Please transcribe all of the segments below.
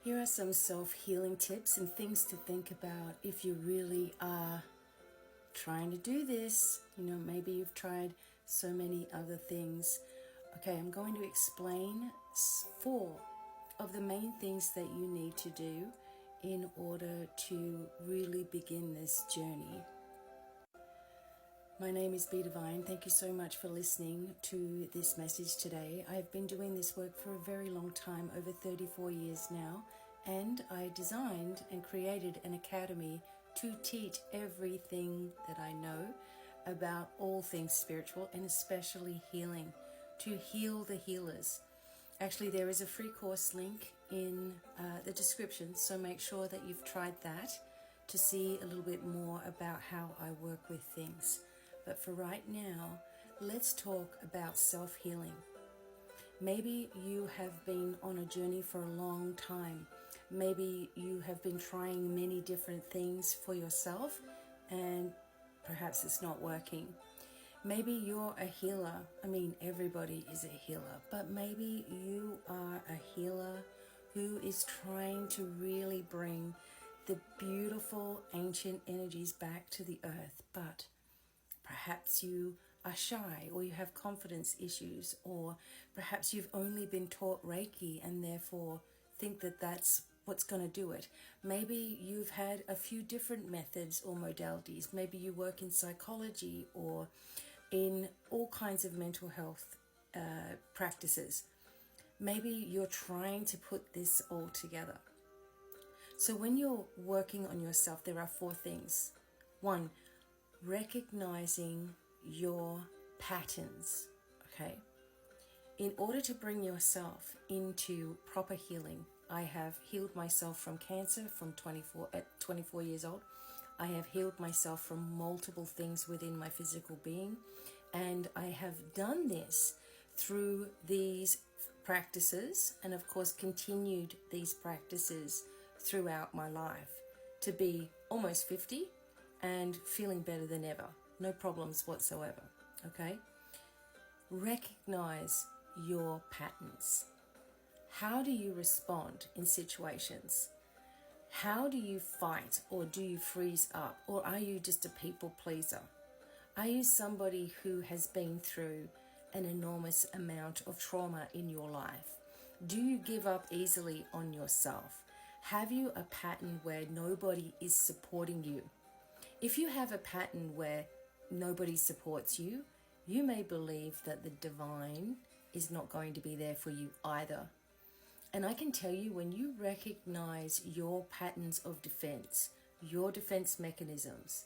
Here are some self-healing tips and things to think about if you really are trying to do this. Maybe you've tried so many other things. Okay, I'm going to explain 4 of the main things that you need to do in order to really begin this journey. My name is Bdevine. Thank you so much for listening to this message today. I've been doing this work for a very long time, over 34 years now, and I designed and created an academy to teach everything that I know about all things spiritual and especially healing, to heal the healers. Actually, there is a free course link in the description, so make sure that you've tried that to see a little bit more about how I work with things. But for right now, let's talk about self-healing. Maybe you have been on a journey for a long time. Maybe you have been trying many different things for yourself and perhaps it's not working. Maybe you're a healer. I mean, everybody is a healer, but maybe you are a healer who is trying to really bring the beautiful ancient energies back to the earth, but perhaps you are shy, or you have confidence issues, or perhaps you've only been taught Reiki and therefore think that that's what's going to do it. Maybe you've had a few different methods or modalities. Maybe you work in psychology or in all kinds of mental health practices. Maybe you're trying to put this all together. So when you're working on yourself, there are 4 things. 1, recognizing your patterns, okay? In order to bring yourself into proper healing, I have healed myself from cancer at 24 years old. I have healed myself from multiple things within my physical being, and I have done this through these practices and of course continued these practices throughout my life to be almost 50 and feeling better than ever. No problems whatsoever, okay? Recognize your patterns. How do you respond in situations? How do you fight, or do you freeze up? Or are you just a people pleaser? Are you somebody who has been through an enormous amount of trauma in your life? Do you give up easily on yourself? Have you a pattern where nobody is supporting you? If you have a pattern where nobody supports you, you may believe that the divine is not going to be there for you either. And I can tell you, when you recognize your patterns of defense, your defense mechanisms,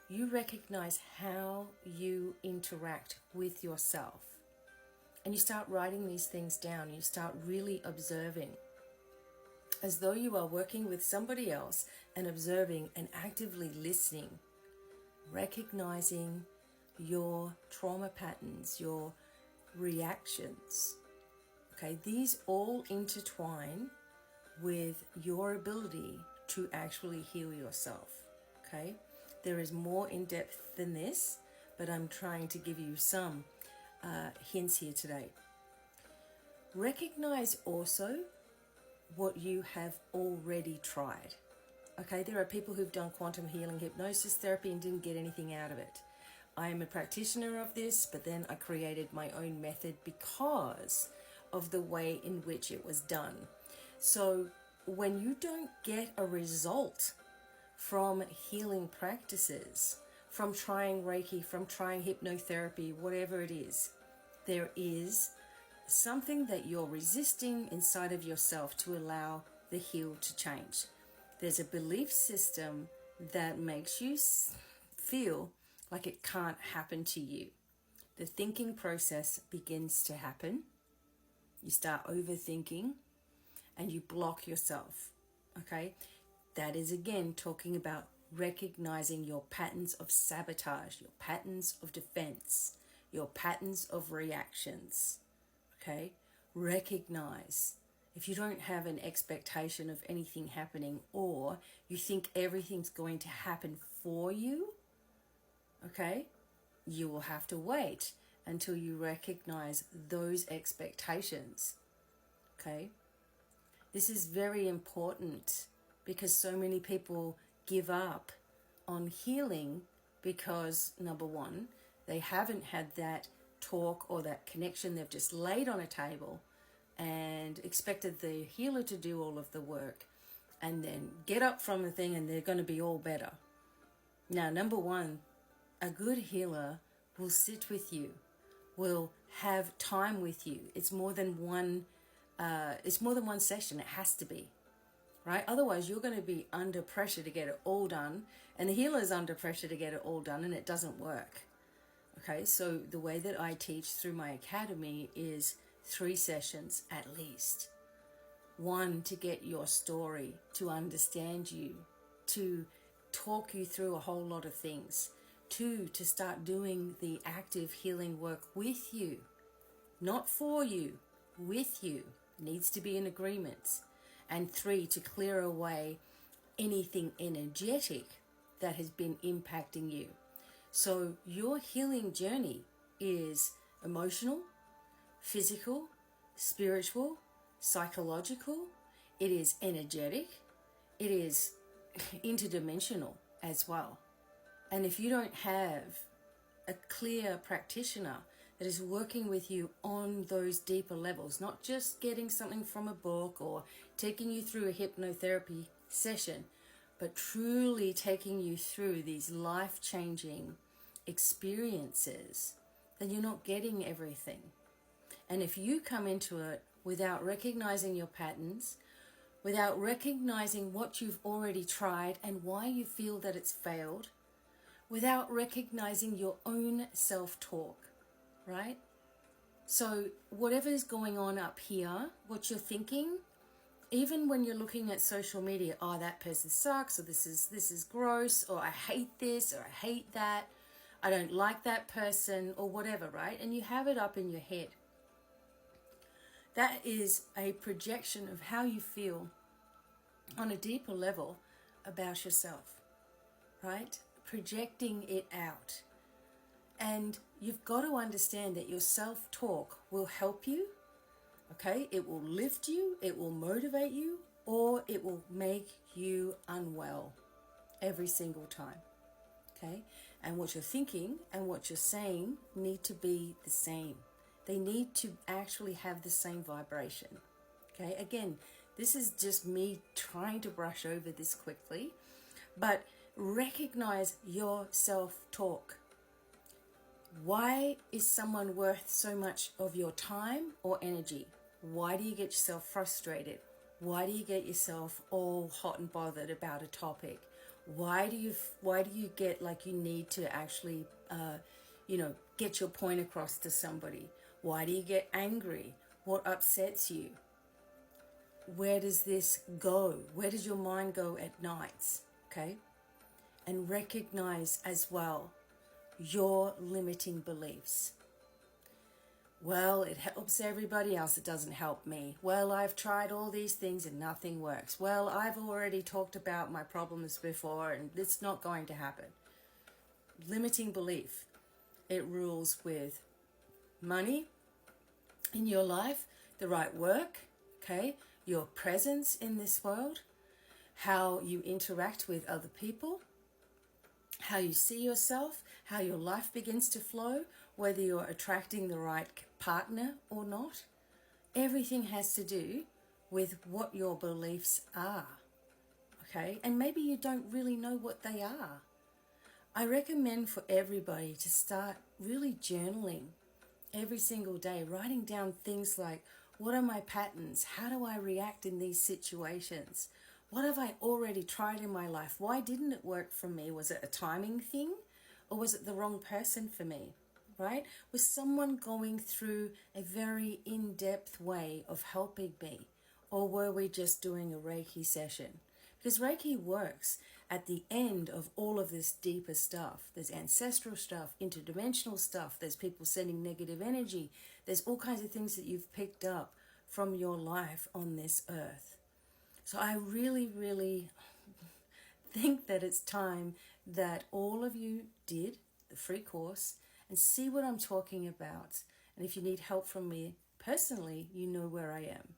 you recognize how you interact with yourself, and you start writing these things down, you start really observing, as though you are working with somebody else and observing and actively listening, recognizing your trauma patterns, your reactions. Okay, these all intertwine with your ability to actually heal yourself. Okay, there is more in depth than this, but I'm trying to give you some hints here today. Recognize also what you have already tried. Okay, there are people who've done quantum healing hypnosis therapy and didn't get anything out of it. I am a practitioner of this, but then I created my own method because of the way in which it was done. So when you don't get a result from healing practices, from trying Reiki, from trying hypnotherapy, whatever it is, there is something that you're resisting inside of yourself to allow the heal to change. There's a belief system that makes you feel like it can't happen to you. The thinking process begins to happen. You start overthinking and you block yourself, okay? That is again talking about recognizing your patterns of sabotage, your patterns of defense, your patterns of reactions, okay? Recognize. If you don't have an expectation of anything happening, or you think everything's going to happen for you, okay, you will have to wait until you recognize those expectations, okay? This is very important because so many people give up on healing because, number one, they haven't had that talk or that connection. They've just laid on a table and expected the healer to do all of the work and then get up from the thing and they're going to be all better. Now, number one, a good healer will sit with you, will have time with you. It's more than one session. It has to be, right? Otherwise, you're going to be under pressure to get it all done, and the healer's under pressure to get it all done, and it doesn't work. Okay, so the way that I teach through my academy is 3 sessions at least. 1, to get your story, to understand you, to talk you through a whole lot of things. 2, to start doing the active healing work with you, not for you, with you. It needs to be in agreement. And 3, to clear away anything energetic that has been impacting you. So your healing journey is emotional, physical, spiritual, psychological. It is energetic. It is interdimensional as well. And if you don't have a clear practitioner that is working with you on those deeper levels, not just getting something from a book or taking you through a hypnotherapy session, but truly taking you through these life-changing experiences, then you're not getting everything. And if you come into it without recognizing your patterns, without recognizing what you've already tried and why you feel that it's failed, without recognizing your own self-talk, right? So whatever is going on up here, what you're thinking, even when you're looking at social media, oh, that person sucks, or this is gross, or I hate this, or I hate that, I don't like that person, or whatever, right? And you have it up in your head. That is a projection of how you feel on a deeper level about yourself, right? Projecting it out. And you've got to understand that your self-talk will help you, okay? It will lift you, it will motivate you, or it will make you unwell every single time, okay? And what you're thinking and what you're saying need to be the same. They need to actually have the same vibration, okay? Again, this is just me trying to brush over this quickly, but recognize your self-talk. Why is someone worth so much of your time or energy? Why do you get yourself frustrated? Why do you get yourself all hot and bothered about a topic? Why do you get like you need to actually, get your point across to somebody? Why do you get angry? What upsets you? Where does this go? Where does your mind go at nights? Okay? And recognize as well your limiting beliefs. Well, it helps everybody else, it doesn't help me. Well, I've tried all these things and nothing works. Well, I've already talked about my problems before and it's not going to happen. Limiting belief. It rules with money in your life, the right work, okay, your presence in this world, how you interact with other people, how you see yourself, how your life begins to flow, whether you're attracting the right partner or not. Everything has to do with what your beliefs are, okay? And maybe you don't really know what they are. I recommend for everybody to start really journaling every single day, writing down things like, what are my patterns? How do I react in these situations? What have I already tried in my life? Why didn't it work for me? Was it a timing thing? Or was it the wrong person for me, right? Was someone going through a very in-depth way of helping me? Or were we just doing a Reiki session? Because Reiki works at the end of all of this deeper stuff. There's ancestral stuff, interdimensional stuff. There's people sending negative energy. There's all kinds of things that you've picked up from your life on this earth. So I really, really think that it's time that all of you did the free course and see what I'm talking about. And if you need help from me personally, you know where I am.